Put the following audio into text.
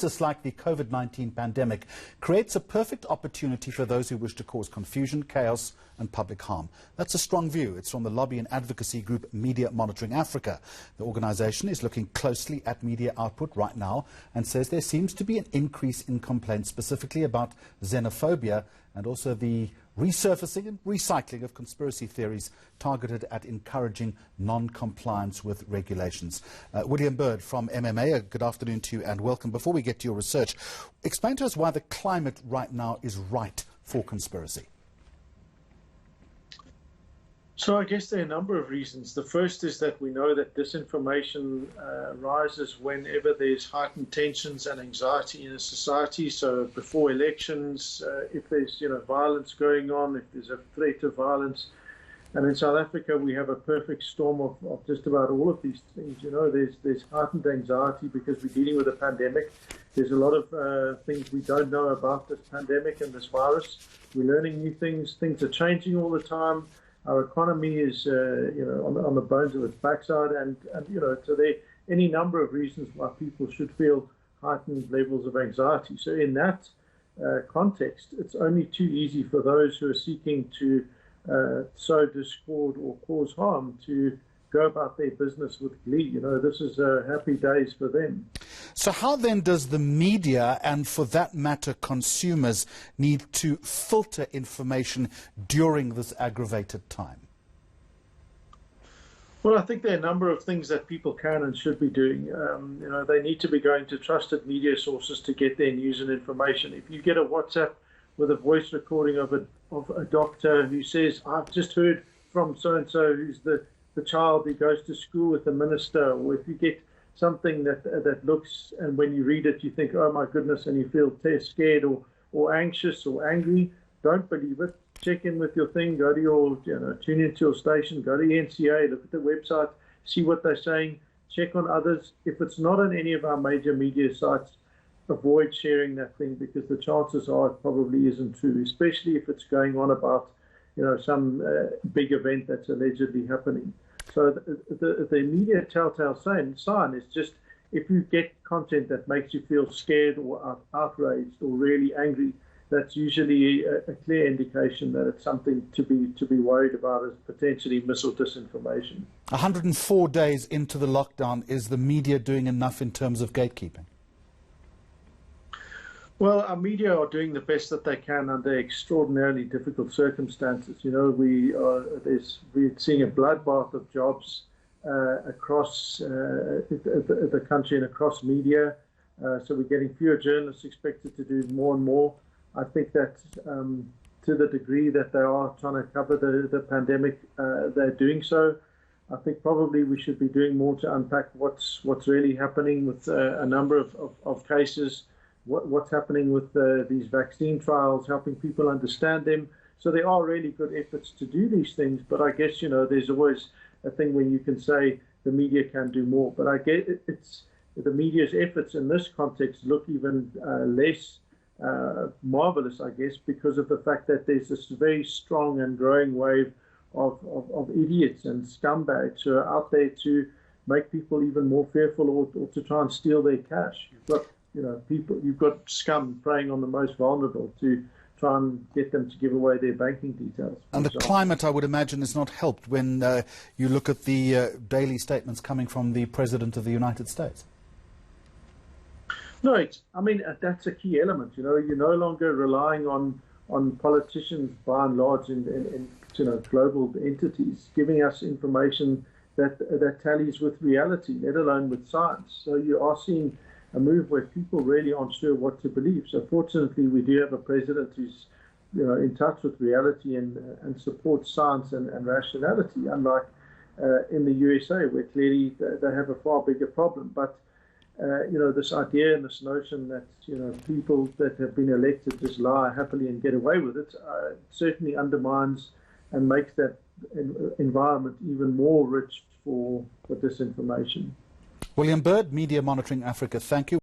Just like the COVID-19 pandemic creates a perfect opportunity for those who wish to cause confusion, chaos and public harm. That's a strong view. It's from the lobby and advocacy group Media Monitoring Africa. The organisation is looking closely at media output right now and says there seems to be an increase in complaints specifically about xenophobia and also the resurfacing and recycling of conspiracy theories targeted at encouraging non-compliance with regulations. William Bird from MMA, good afternoon to you and welcome. Before we get to your research, explain to us why the climate right now is right for conspiracy. So I guess there are a number of reasons. The first is that we know that disinformation rises whenever there's heightened tensions and anxiety in a society. So before elections, if there's violence going on, if there's a threat of violence. And in South Africa, we have a perfect storm of just about all of these things. There's heightened anxiety because we're dealing with a pandemic. There's a lot of things we don't know about this pandemic and this virus. We're learning new things. Things are changing all the time. Our economy is, on the bones of its backside, and so there are any number of reasons why people should feel heightened levels of anxiety. So in that context, it's only too easy for those who are seeking to sow discord or cause harm to go about their business with glee. This is happy days for them. So how then does the media, and for that matter consumers, need to filter information during this aggravated time? Well, I think there are a number of things that people can and should be doing. They need to be going to trusted media sources to get their news and information. If you get a WhatsApp with a voice recording of a doctor who says, "I've just heard from so-and-so who's the child who goes to school with the minister," or if you get something that looks, and when you read it you think, "Oh my goodness," and you feel scared or anxious or angry, don't believe it. Check in with your thing, go to your, tune into your station, go to eNCA, look at the website, see what they're saying, check on others. If it's not on any of our major media sites, avoid sharing that thing because the chances are it probably isn't true, especially if it's going on about some big event that's allegedly happening. So the immediate telltale sign is just if you get content that makes you feel scared or outraged or really angry, that's usually a clear indication that it's something to be worried about as potentially mis or disinformation. 104 days into the lockdown, is the media doing enough in terms of gatekeeping? Well, our media are doing the best that they can under extraordinarily difficult circumstances. We're seeing a bloodbath of jobs across the country and across media. So we're getting fewer journalists expected to do more and more. I think that to the degree that they are trying to cover the pandemic, they're doing so. I think probably we should be doing more to unpack what's really happening with a number of cases. What's happening with these vaccine trials, helping people understand them. So there are really good efforts to do these things, but I guess, there's always a thing when you can say the media can do more. But I guess it's the media's efforts in this context look even less marvelous, I guess, because of the fact that there's this very strong and growing wave of idiots and scumbags who are out there to make people even more fearful or to try and steal their cash. You've got scum preying on the most vulnerable to try and get them to give away their banking details. And the climate, I would imagine, is not helped when you look at the daily statements coming from the President of the United States. No, that's a key element. You're no longer relying on politicians, by and large, in global entities, giving us information that tallies with reality, let alone with science. So you are seeing a move where people really aren't sure what to believe. So fortunately, we do have a president who's in touch with reality and supports science and rationality, unlike in the USA, where clearly they have a far bigger problem. But this idea and this notion that people that have been elected just lie happily and get away with it certainly undermines and makes that environment even more rich for disinformation. William Bird, Media Monitoring Africa, thank you.